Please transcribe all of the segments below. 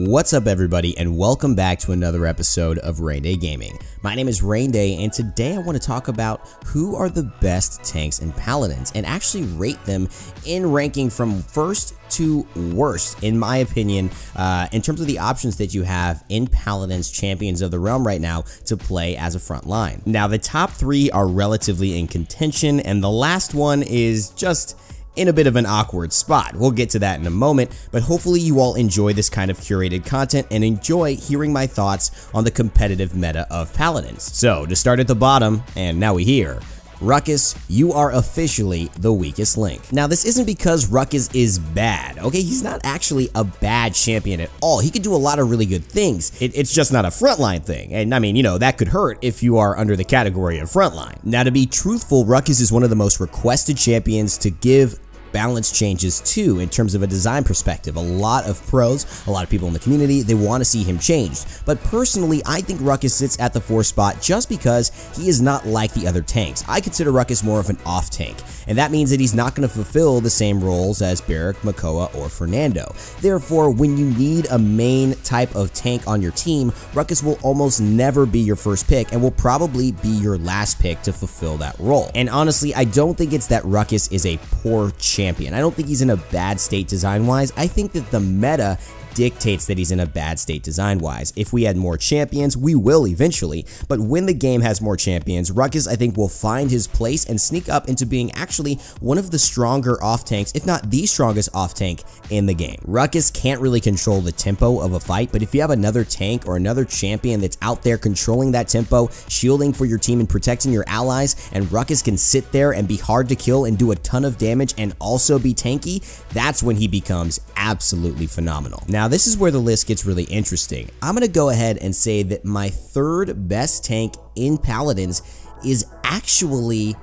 What's up everybody, and welcome back to another episode of Rain Day Gaming. My name is Rain Day, and today I want to talk about who are the best tanks and paladins and actually rate them in ranking from first to worst, in my opinion, in terms of the options that you have in Paladins Champions of the Realm right now to play as a front line. Now, the top three are relatively in contention, and the last one is just in a bit of an awkward spot. We'll get to that in a moment, but hopefully you all enjoy this kind of curated content and enjoy hearing my thoughts on the competitive meta of Paladins. So, to start at the bottom, and now we hear, Ruckus, you are officially the weakest link. Now, this isn't because Ruckus is bad, okay? He's not actually a bad champion at all. He could do a lot of really good things. It's just not a frontline thing. And I mean, you know, that could hurt if you are under the category of frontline. Now, to be truthful, Ruckus is one of the most requested champions to give balance changes too in terms of a design perspective. A lot of pros, a lot of people in the community, they want to see him changed. But personally, I think Ruckus sits at the 4th spot just because he is not like the other tanks. I consider Ruckus more of an off tank, and that means that he's not going to fulfill the same roles as Barik, Makoa, or Fernando. Therefore, when you need a main type of tank on your team, Ruckus will almost never be your first pick and will probably be your last pick to fulfill that role. And honestly, I don't think it's that Ruckus is a poor champion. I don't think he's in a bad state design-wise. I think that the meta dictates that he's in a bad state design-wise. If we had more champions, we will eventually, but when the game has more champions, Ruckus, I think, will find his place and sneak up into being actually one of the stronger off-tanks, if not the strongest off-tank in the game. Ruckus can't really control the tempo of a fight, but if you have another tank or another champion that's out there controlling that tempo, shielding for your team and protecting your allies, and Ruckus can sit there and be hard to kill and do a ton of damage and also be tanky, that's when he becomes absolutely phenomenal. Now, this is where the list gets really interesting. I'm going to go ahead and say that my third best tank in Paladins is actually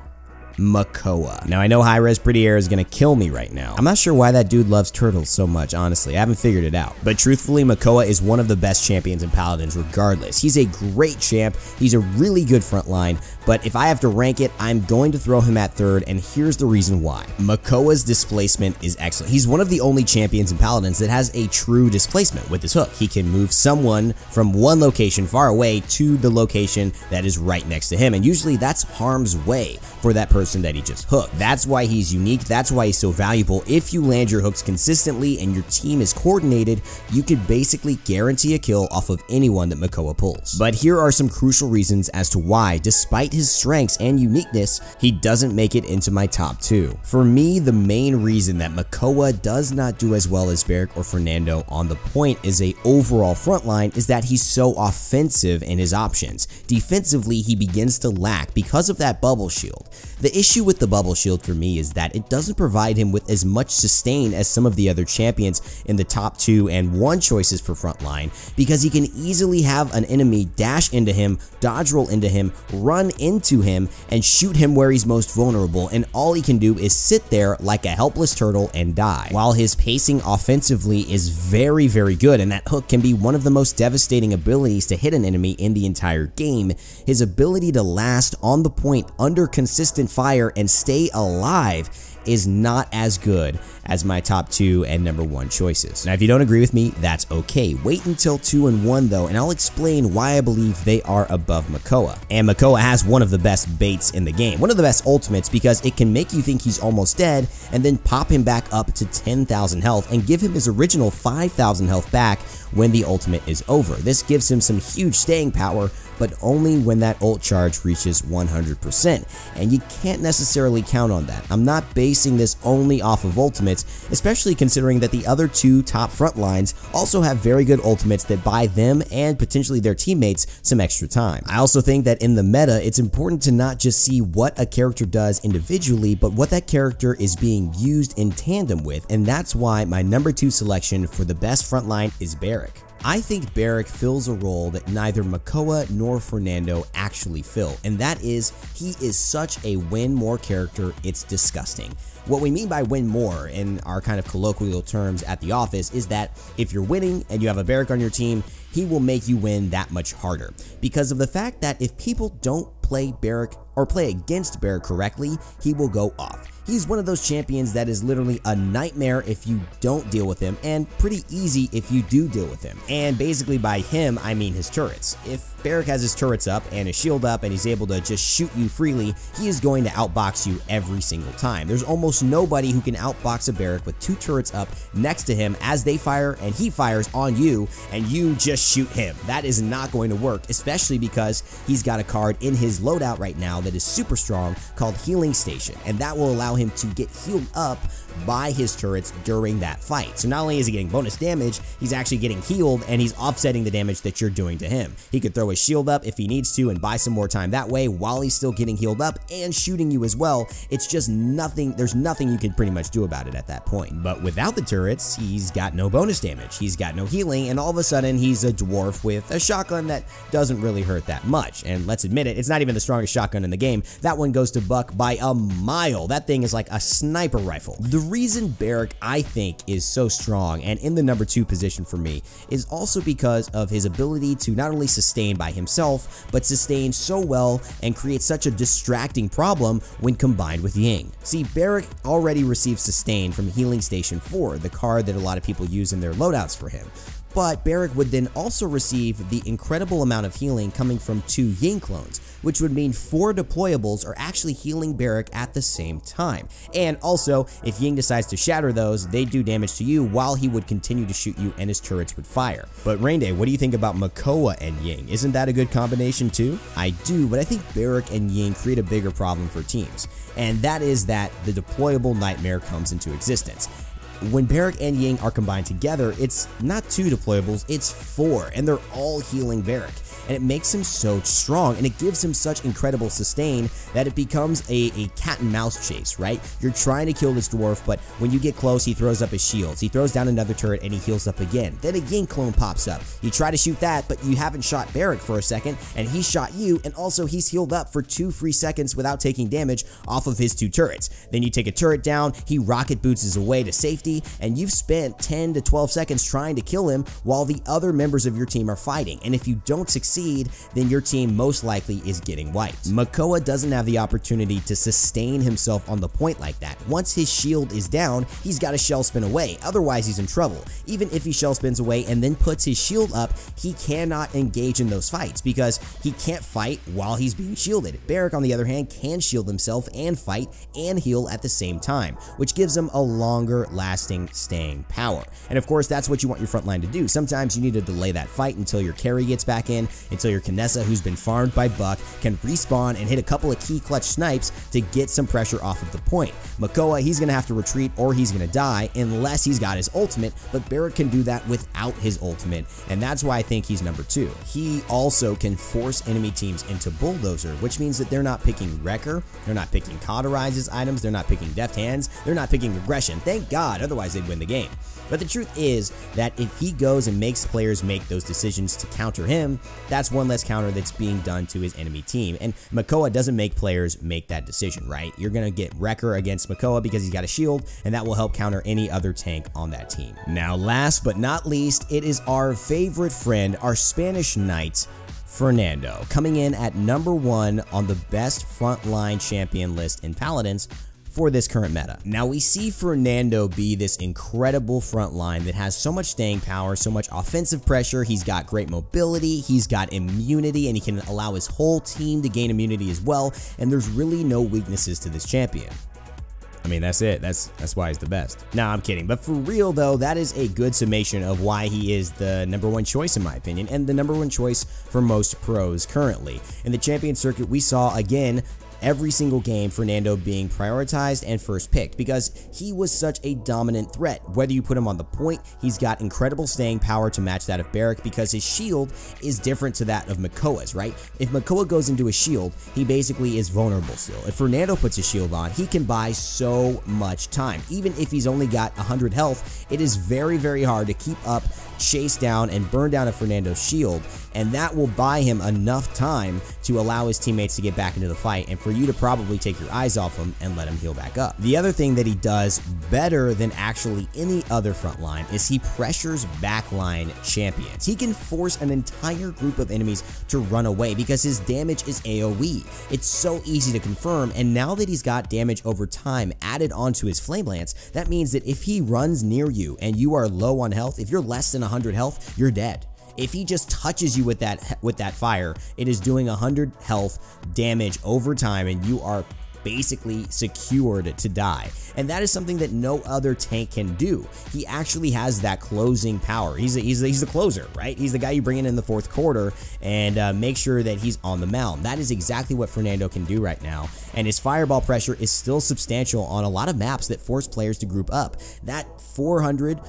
Makoa. Now, I know High-Res Pretty Air is gonna kill me right now. I'm not sure why that dude loves turtles so much, honestly. I haven't figured it out. But truthfully, Makoa is one of the best champions in Paladins regardless. He's a great champ, he's a really good frontline, but if I have to rank it, I'm going to throw him at third, and here's the reason why. Makoa's displacement is excellent. He's one of the only champions in Paladins that has a true displacement with his hook. He can move someone from one location far away to the location that is right next to him, and usually that's harm's way for that person that he just hooked. That's why he's unique, that's why he's so valuable. If you land your hooks consistently and your team is coordinated, you could basically guarantee a kill off of anyone that Makoa pulls. But here are some crucial reasons as to why, despite his strengths and uniqueness, he doesn't make it into my top 2. For me, the main reason that Makoa does not do as well as Barik or Fernando on the point as a overall frontline is that he's so offensive in his options. Defensively, he begins to lack because of that bubble shield. The issue with the bubble shield for me is that it doesn't provide him with as much sustain as some of the other champions in the top 2 and 1 choices for frontline, because he can easily have an enemy dash into him, dodge roll into him, run into him, and shoot him where he's most vulnerable, and all he can do is sit there like a helpless turtle and die. While his pacing offensively is very, very good, and that hook can be one of the most devastating abilities to hit an enemy in the entire game, his ability to last on the point under consistent fire and stay alive is not as good as my top 2 and number 1 choices. Now, if you don't agree with me, that's okay. Wait until 2 and 1 though, and I'll explain why I believe they are above Makoa. And Makoa has one of the best baits in the game, one of the best ultimates, because it can make you think he's almost dead and then pop him back up to 10,000 health and give him his original 5,000 health back when the ultimate is over. This gives him some huge staying power, but only when that ult charge reaches 100%, and you can't necessarily count on that. I'm not basing this only off of ultimates, especially considering that the other 2 top front lines also have very good ultimates that buy them and potentially their teammates some extra time. I also think that in the meta, it's important to not just see what a character does individually, but what that character is being used in tandem with, and that's why my number 2 selection for the best frontline is Barrack. I think Barrack fills a role that neither Makoa nor Fernando actually fill, and that is, he is such a win more character, it's disgusting. What we mean by win more in our kind of colloquial terms at the office is that if you're winning and you have a Barrack on your team, he will make you win that much harder because of the fact that if people don't play Barrack or play against Barrack correctly, he will go off. He's one of those champions that is literally a nightmare if you don't deal with him, and pretty easy if you do deal with him. And basically by him, I mean his turrets. If Barrack has his turrets up and his shield up and he's able to just shoot you freely, he is going to outbox you every single time. There's almost nobody who can outbox a Barrack with 2 turrets up next to him as they fire and he fires on you and you just shoot him. That is not going to work, especially because he's got a card in his loadout right now that is super strong called Healing Station, and that will allow him to get healed up by his turrets during that fight. So not only is he getting bonus damage, he's actually getting healed and he's offsetting the damage that you're doing to him. He could throw his shield up if he needs to and buy some more time that way while he's still getting healed up and shooting you as well. It's just nothing, there's nothing you can pretty much do about it at that point. But without the turrets, he's got no bonus damage, he's got no healing, and all of a sudden he's a dwarf with a shotgun that doesn't really hurt that much. And let's admit it, it's not even the strongest shotgun in the game. That one goes to buck by a mile. That thing is like a sniper rifle. The reason Barrack, I think, is so strong and in the number 2 position for me is also because of his ability to not only sustain by himself, but sustain so well and create such a distracting problem when combined with Ying. See, Barrack already received sustain from Healing Station 4, the card that a lot of people use in their loadouts for him. But Barrack would then also receive the incredible amount of healing coming from 2 Ying clones, which would mean 4 deployables are actually healing Barrack at the same time. And also, if Ying decides to shatter those, they do damage to you while he would continue to shoot you and his turrets would fire. But Rainday, what do you think about Makoa and Ying? Isn't that a good combination too? I do, but I think Barrack and Ying create a bigger problem for teams, and that is that the deployable nightmare comes into existence. When Barrack and Ying are combined together, it's not 2 deployables, it's 4, and they're all healing Barrack. And it makes him so strong, and it gives him such incredible sustain that it becomes a cat and mouse chase, right? You're trying to kill this dwarf, but when you get close, he throws up his shields. He throws down another turret, and he heals up again. Then a Ying clone pops up. You try to shoot that, but you haven't shot Barrack for a second, and he shot you, and also he's healed up for 2 free seconds without taking damage off of his 2 turrets. Then you take a turret down, he rocket boots his away to safety, and you've spent 10 to 12 seconds trying to kill him while the other members of your team are fighting. And if you don't succeed, then your team most likely is getting wiped. Makoa doesn't have the opportunity to sustain himself on the point like that. Once his shield is down, he's got to shell spin away, otherwise he's in trouble. Even if he shell spins away and then puts his shield up, he cannot engage in those fights because he can't fight while he's being shielded. Barrack, on the other hand, can shield himself and fight and heal at the same time, which gives him a longer lasting staying power. And of course, that's what you want your frontline to do. Sometimes you need to delay that fight until your carry gets back in, until your Kinessa, who's been farmed by Buck, can respawn and hit a couple of key clutch snipes to get some pressure off of the point. Makoa, he's going to have to retreat or he's going to die unless he's got his ultimate, but Barrack can do that without his ultimate, and that's why I think he's number 2. He also can force enemy teams into Bulldozer, which means that they're not picking Wrecker, they're not picking Cauterize's items, they're not picking Deft Hands, they're not picking Aggression. Thank God, otherwise they'd win the game. But the truth is that if he goes and makes players make those decisions to counter him, that's one less counter that's being done to his enemy team. And Makoa doesn't make players make that decision, right? You're going to get Wrecker against Makoa because he's got a shield, and that will help counter any other tank on that team. Now, last but not least, it is our favorite friend, our Spanish Knight, Fernando, coming in at number 1 on the best frontline champion list in Paladins for this current meta. Now, we see Fernando be this incredible front line that has so much staying power, so much offensive pressure. He's got great mobility, he's got immunity, and he can allow his whole team to gain immunity as well, and there's really no weaknesses to this champion. I mean, that's it. That's why he's the best. Nah, I'm kidding. But for real, though, that is a good summation of why he is the number 1 choice, in my opinion, and the number 1 choice for most pros currently. In the champion circuit, we saw, again, every single game Fernando being prioritized and first picked because he was such a dominant threat. Whether you put him on the point, he's got incredible staying power to match that of Barrack because his shield is different to that of Makoa's, right? If Makoa goes into a shield, he basically is vulnerable still. If Fernando puts his shield on, he can buy so much time. Even if he's only got 100 health, it is very, very hard to keep up chase down and burn down a Fernando's shield, and that will buy him enough time to allow his teammates to get back into the fight and for you to probably take your eyes off him and let him heal back up. The other thing that he does better than actually any other front line is he pressures backline champions. He can force an entire group of enemies to run away because his damage is AoE. It's so easy to confirm, and now that he's got damage over time added onto his Flame Lance, that means that if he runs near you and you are low on health, if you're less than 100 health, you're dead. If he just touches you with that fire, it is doing 100 health damage over time, and you are basically secured to die. And that is something that no other tank can do. He actually has that closing power. He's the closer, right? He's the guy you bring in the fourth quarter and make sure that he's on the mound. That is exactly what Fernando can do right now. And his fireball pressure is still substantial on a lot of maps that force players to group up. That 400,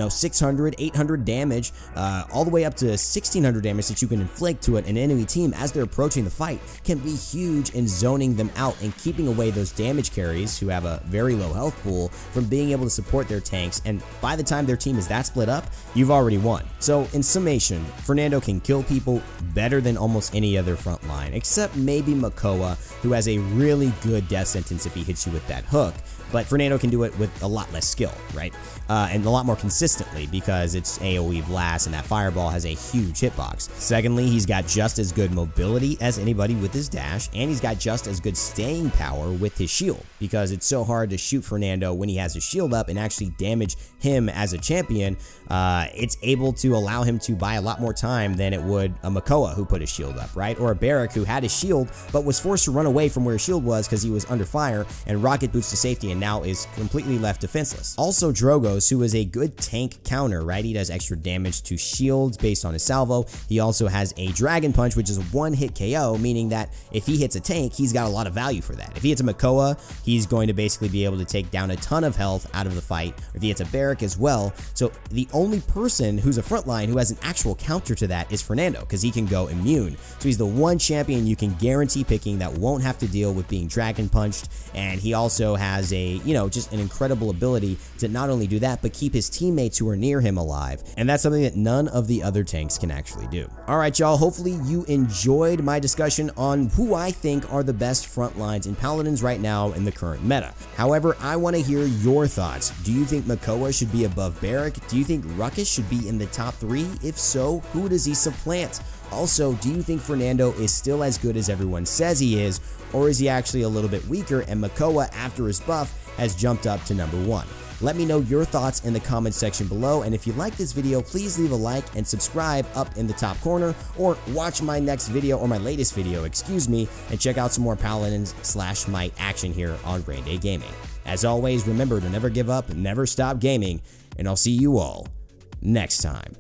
600, 800 damage, all the way up to 1600 damage that you can inflict to an enemy team as they're approaching the fight can be huge in zoning them out and keeping away those damage carries who have a very low health pool from being able to support their tanks, and by the time their team is that split up, you've already won. So in summation, Fernando can kill people better than almost any other front line, except maybe Makoa, who has a really good death sentence if he hits you with that hook, but Fernando can do it with a lot less skill, right? And a lot more consistently because it's AoE blast and that fireball has a huge hitbox. Secondly, he's got just as good mobility as anybody with his dash, and he's got just as good staying power with his shield because it's so hard to shoot Fernando when he has his shield up and actually damage him as a champion. It's able to allow him to buy a lot more time than it would a Makoa who put his shield up, right? Or a Barrack who had his shield but was forced to run away from where his shield was because he was under fire and rocket boots to safety and now is completely left defenseless. Also Drogos, who is a good tank counter, right? He does extra damage to shields based on his salvo. He also has a Dragon Punch, which is a one-hit KO, meaning that if he hits a tank, he's got a lot of value for that. If he hits a Makoa, he's going to basically be able to take down a ton of health out of the fight. If he hits a Barrack as well. So the only person who's a frontline who has an actual counter to that is Fernando, because he can go immune. So he's the one champion you can guarantee picking that won't have to deal with being Dragon Punched, and he also has a, just an incredible ability to not only do that, but keep his teammates who are near him alive, and that's something that none of the other tanks can actually do. Alright y'all, hopefully you enjoyed my discussion on who I think are the best front lines in Paladins right now in the current meta. However, I want to hear your thoughts. Do you think Makoa should be above Barrack? Do you think Ruckus should be in the top 3? If so, who does he supplant? Also, do you think Fernando is still as good as everyone says he is, or is he actually a little bit weaker and Makoa, after his buff, has jumped up to number 1? Let me know your thoughts in the comment section below, and if you like this video, please leave a like and subscribe up in the top corner, or watch my next video, or my latest video, excuse me, and check out some more Paladins / Smite action here on Rainday Gaming. As always, remember to never give up, never stop gaming, and I'll see you all next time.